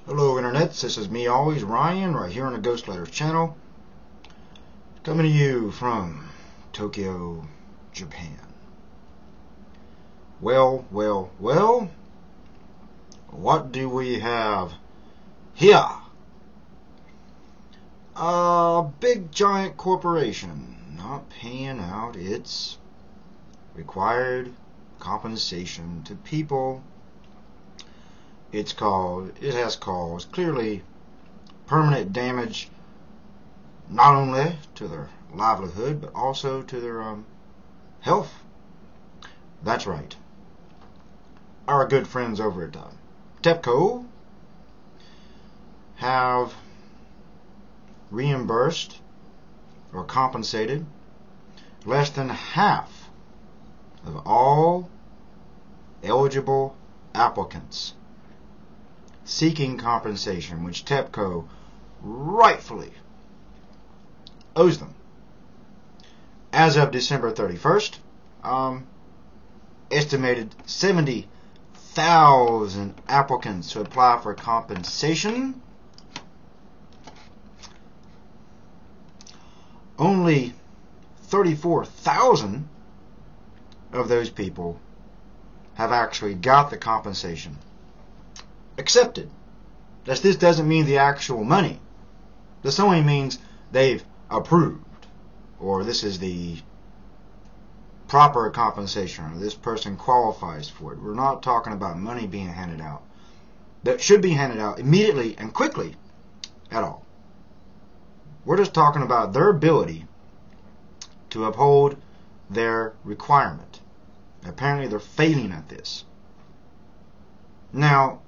Hello internets, this is me always, Ryan, right here on the Ghost Letters channel, coming to you from Tokyo, Japan. Well, what do we have here? A big giant corporation not paying out its required compensation to people. It has caused clearly permanent damage, not only to their livelihood but also to their health. That's right. Our good friends over at TEPCO have reimbursed or compensated less than half of all eligible applicants seeking compensation, which TEPCO rightfully owes them. As of December 31st, estimated 70,000 applicants to apply for compensation. Only 34,000 of those people have actually got the compensation accepted. This doesn't mean the actual money. This only means they've approved, or this is the proper compensation, or this person qualifies for it. We're not talking about money being handed out that should be handed out immediately and quickly at all. We're just talking about their ability to uphold their requirement. Apparently they're failing at this. Now,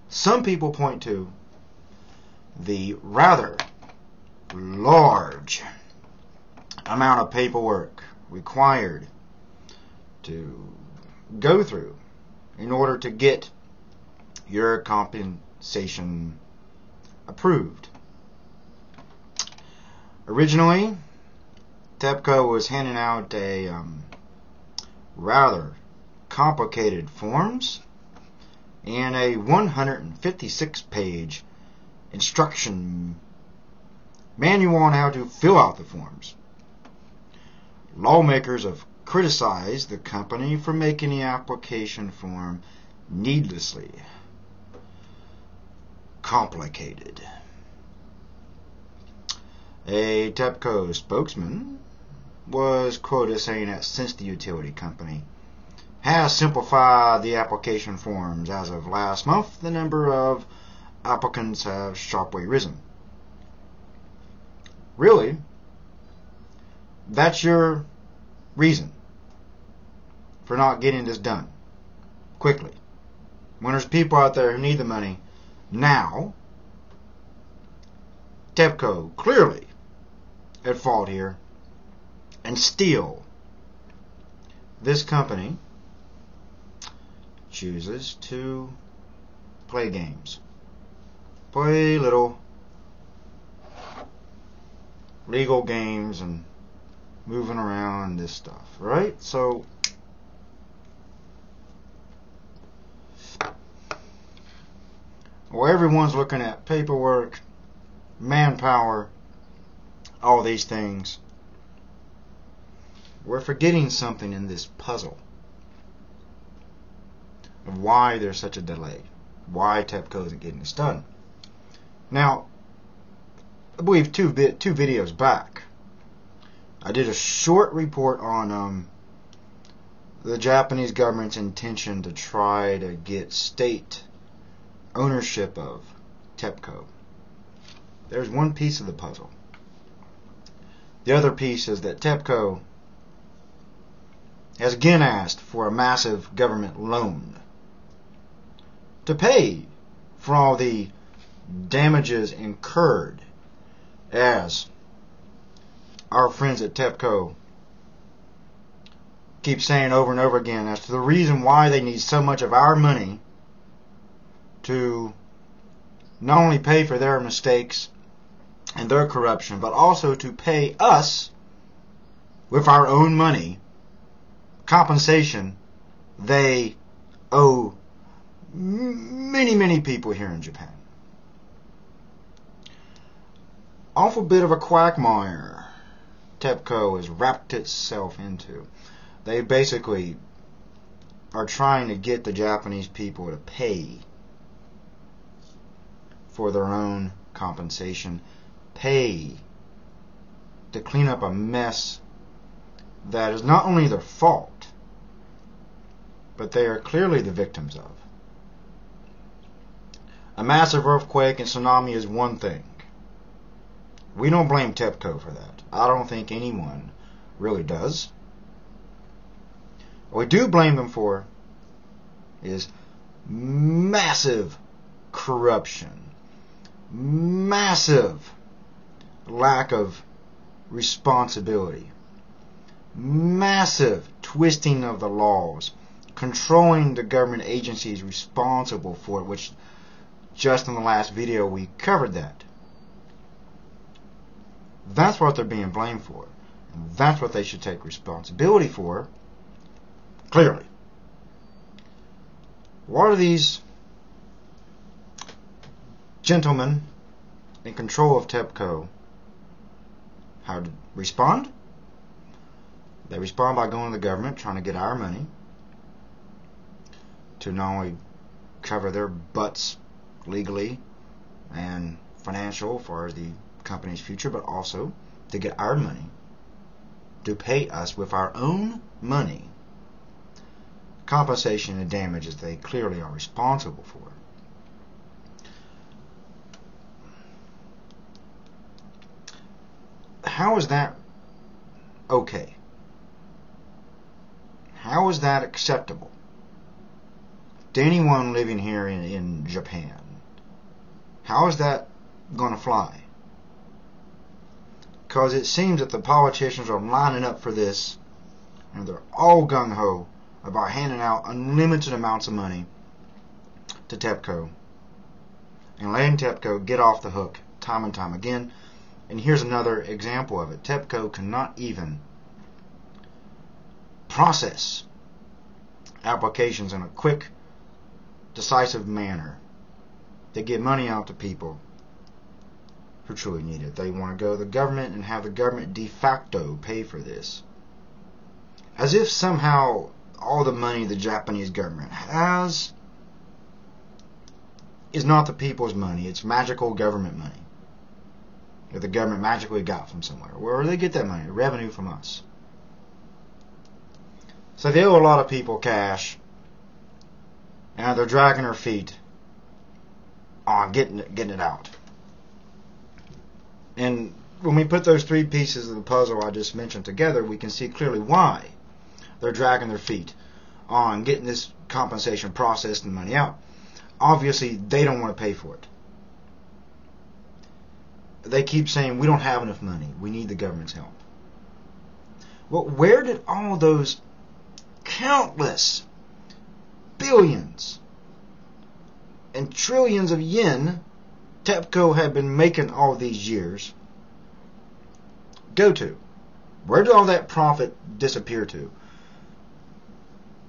some people point to the rather large amount of paperwork required to go through in order to get your compensation approved. Originally, TEPCO was handing out a rather complicated forms and a 156-page instruction manual on how to fill out the forms. Lawmakers have criticized the company for making the application form needlessly complicated. A TEPCO spokesman was quoted saying that since the utility company has simplified the application forms as of last month, the number of applicants have sharply risen. Really? That's your reason for not getting this done quickly? When there's people out there who need the money now, TEPCO clearly at fault here, and still this company chooses to play games, play little legal games and moving around this stuff, right? So everyone's looking at paperwork, manpower, all these things. We're forgetting something in this puzzle of why there's such a delay, why TEPCO isn't getting this done. Now, I believe two videos back, I did a short report on the Japanese government's intention to try to get state ownership of TEPCO. There's one piece of the puzzle. The other piece is that TEPCO has again asked for a massive government loan to pay for all the damages incurred, as our friends at TEPCO keep saying over and over again as to the reason why they need so much of our money to not only pay for their mistakes and their corruption, but also to pay us with our own money compensation they owe many people here in Japan. awful bit of a quagmire TEPCO has wrapped itself into. They basically are trying to get the Japanese people to pay for their own compensation, pay to clean up a mess that is not only their fault, but they are clearly the victims of. A massive earthquake and tsunami is one thing. We don't blame TEPCO for that. I don't think anyone really does. What we do blame them for is massive corruption, massive lack of responsibility, massive twisting of the laws, controlling the government agencies responsible for it, which just in the last video we covered that. That's what they're being blamed for. And that's what they should take responsibility for, clearly. What are these gentlemen in control of TEPCO, how to respond? They respond by going to the government, trying to get our money to not only cover their butts legally and financial as far as the company's future, but also to get our money, to pay us with our own money compensation and damages they clearly are responsible for. How is that okay? How is that acceptable to anyone living here in Japan? How is that going to fly? Because it seems that the politicians are lining up for this, and they're all gung-ho about handing out unlimited amounts of money to TEPCO and letting TEPCO get off the hook time and time again. And here's another example of it. TEPCO cannot even process applications in a quick, decisive manner to get money out to people who truly need it. They want to go to the government and have the government de facto pay for this, as if somehow all the money the Japanese government has is not the people's money. It's magical government money that the government magically got from somewhere. Where do they get that money? Revenue from us. So they owe a lot of people cash, and they're dragging their feet on getting it out. And when we put those three pieces of the puzzle I just mentioned together, we can see clearly why they're dragging their feet on getting this compensation processed and money out. Obviously, they don't want to pay for it. They keep saying, we don't have enough money. We need the government's help. Well, where did all those countless billions and trillions of yen TEPCO had been making all these years go to? Where did all that profit disappear to?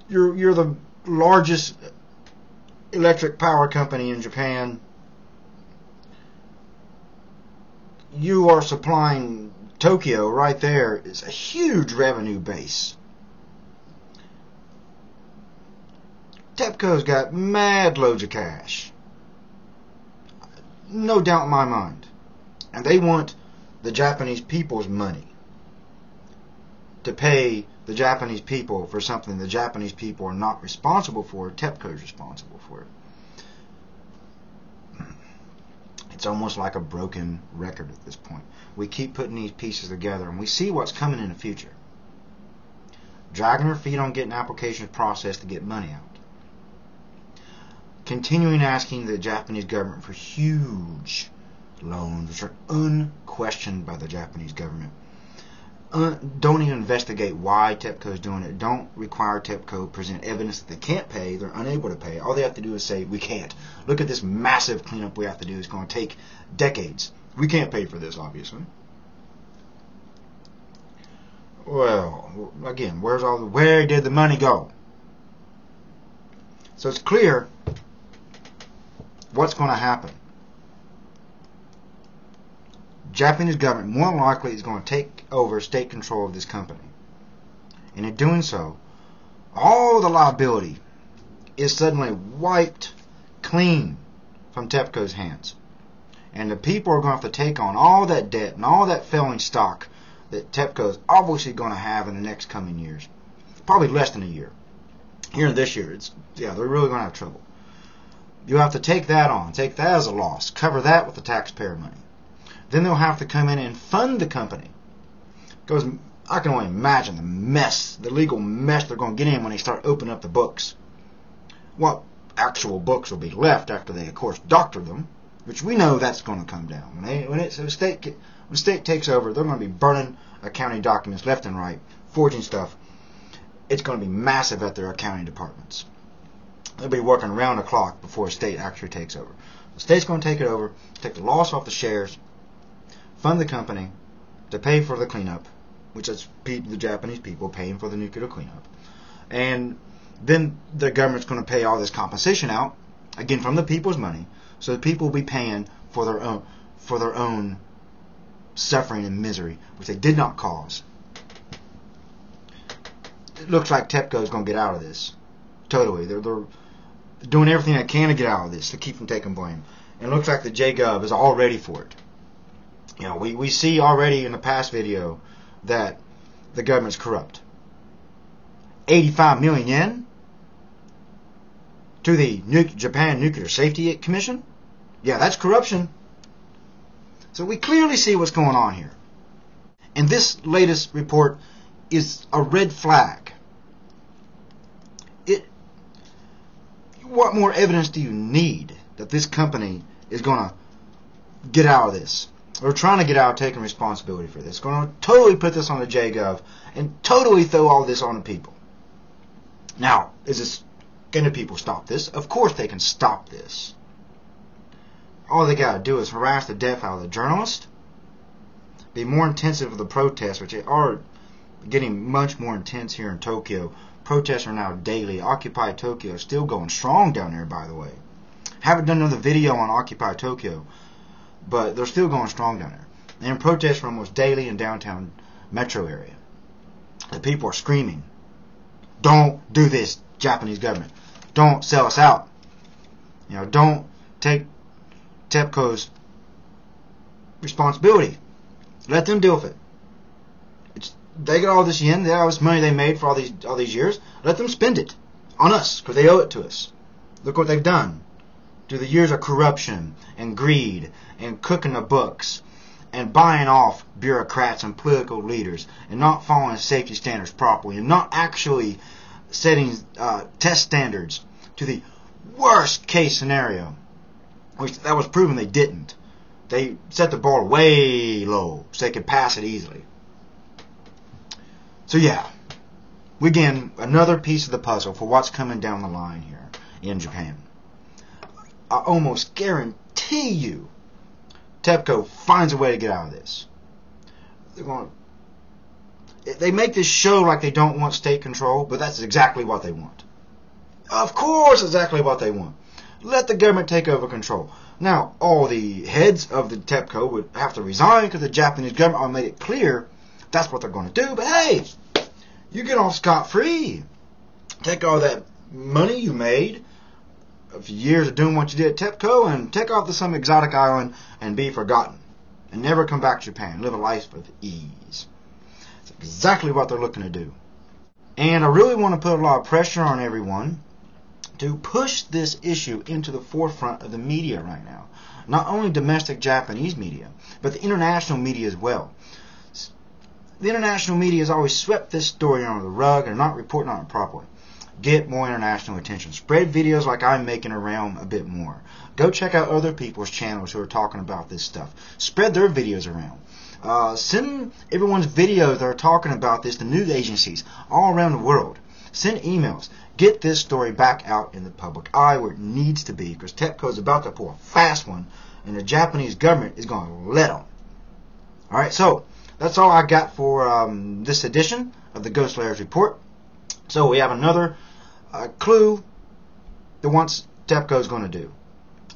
You're the largest electric power company in Japan. You are supplying Tokyo right there. It's a huge revenue base. TEPCO's got mad loads of cash. No doubt in my mind. And they want the Japanese people's money to pay the Japanese people for something the Japanese people are not responsible for. TEPCO is responsible for it. It's almost like a broken record at this point. We keep putting these pieces together and we see what's coming in the future. Dragging their feet on getting applications processed to get money out. Continuing asking the Japanese government for huge loans, which are unquestioned by the Japanese government. Don't even investigate why TEPCO is doing it. Don't require TEPCO present evidence that they can't pay. They're unable to pay. All they have to do is say, we can't. Look at this massive cleanup we have to do. It's going to take decades. We can't pay for this, obviously. Well, again, where did the money go? So it's clear what's going to happen. Japanese government more than likely is going to take over state control of this company. And in doing so, all the liability is suddenly wiped clean from TEPCO's hands. And the people are going to have to take on all that debt and all that failing stock that TEPCO is obviously going to have in the next coming years. Probably less than a year. Here this year, they're really going to have trouble. You have to take that on, take that as a loss, cover that with the taxpayer money. Then they'll have to come in and fund the company. Because I can only imagine the mess, the legal mess they're going to get in when they start opening up the books. What actual books will be left after they, of course, doctor them, which we know that's going to come down. When state takes over, they're going to be burning accounting documents left and right, forging stuff. It's going to be massive at their accounting departments. They'll be working around the clock before a state actually takes over. The state's going to take it over, take the loss off the shares, fund the company to pay for the cleanup, which is the Japanese people paying for the nuclear cleanup. And then the government's going to pay all this compensation out, again from the people's money, so the people will be paying for their own suffering and misery, which they did not cause. It looks like TEPCO is going to get out of this. Totally. They're doing everything they can to get out of this, to keep from taking blame. And it looks like the JGov is all ready for it. You know, we see already in the past video that the government's corrupt. 85 million yen to the Japan Nuclear Safety Commission? Yeah, that's corruption. So we clearly see what's going on here. And this latest report is a red flag. What more evidence do you need that this company is going to get out of this? Or trying to get out of taking responsibility for this? Going to totally put this on the JGov and totally throw all this on the people. Now, can the people stop this? Of course they can stop this. All they got to do is harass the death out of the journalist, be more intensive with the protests, which are getting much more intense here in Tokyo. Protests are now daily. Occupy Tokyo is still going strong down there, by the way. Haven't done another video on Occupy Tokyo, but they're still going strong down there. And protests are almost daily in downtown metro area. The people are screaming, "Don't do this, Japanese government. Don't sell us out. You know, don't take TEPCO's responsibility. Let them deal with it. They got all this yen, they got all this money they made for all these years. Let them spend it on us, because they owe it to us. Look what they've done through the years of corruption and greed and cooking the books and buying off bureaucrats and political leaders and not following safety standards properly and not actually setting test standards to the worst case scenario, which that was proven they didn't. They set the bar way low so they could pass it easily. So yeah, again, another piece of the puzzle for what's coming down the line here in Japan. I almost guarantee you TEPCO finds a way to get out of this. They make this show like they don't want state control, but that's exactly what they want. Of course, exactly what they want. Let the government take over control. Now, all the heads of the TEPCO would have to resign because the Japanese government made it clear that's what they're going to do. But hey, you get off scot-free. Take all that money you made of years of doing what you did at TEPCO and take off to some exotic island and be forgotten. And never come back to Japan. Live a life of ease. That's exactly what they're looking to do. And I really want to put a lot of pressure on everyone to push this issue into the forefront of the media right now. Not only domestic Japanese media, but the international media as well. The international media has always swept this story under the rug and are not reporting on it properly. Get more international attention. Spread videos like I'm making around a bit more. Go check out other people's channels who are talking about this stuff. Spread their videos around. Send everyone's videos that are talking about this to news agencies all around the world. Send emails. Get this story back out in the public eye where it needs to be, because TEPCO is about to pull a fast one and the Japanese government is going to let them. Alright, so that's all I got for this edition of the Ghost Layers Report. So we have another clue to what TEPCO is going to do.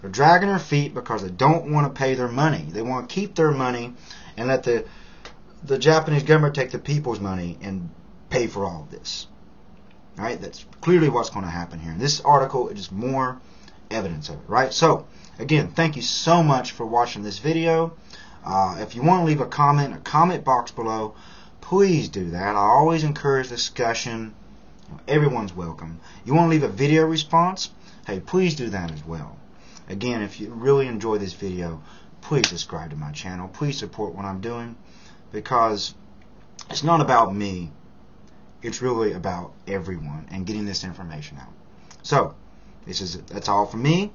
They're dragging their feet because they don't want to pay their money. They want to keep their money and let the Japanese government take the people's money and pay for all of this. All right, that's clearly what's going to happen here. And this article is just more evidence of it, right? So, again, thank you so much for watching this video. If you want to leave a comment box below, please do that. I always encourage discussion. Everyone's welcome. You want to leave a video response? Hey, please do that as well. Again, if you really enjoy this video, please subscribe to my channel. Please support what I'm doing, because it's not about me. It's really about everyone and getting this information out. So, that's all from me.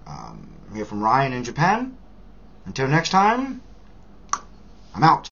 I'm here from Ryan in Japan. Until next time, I'm out.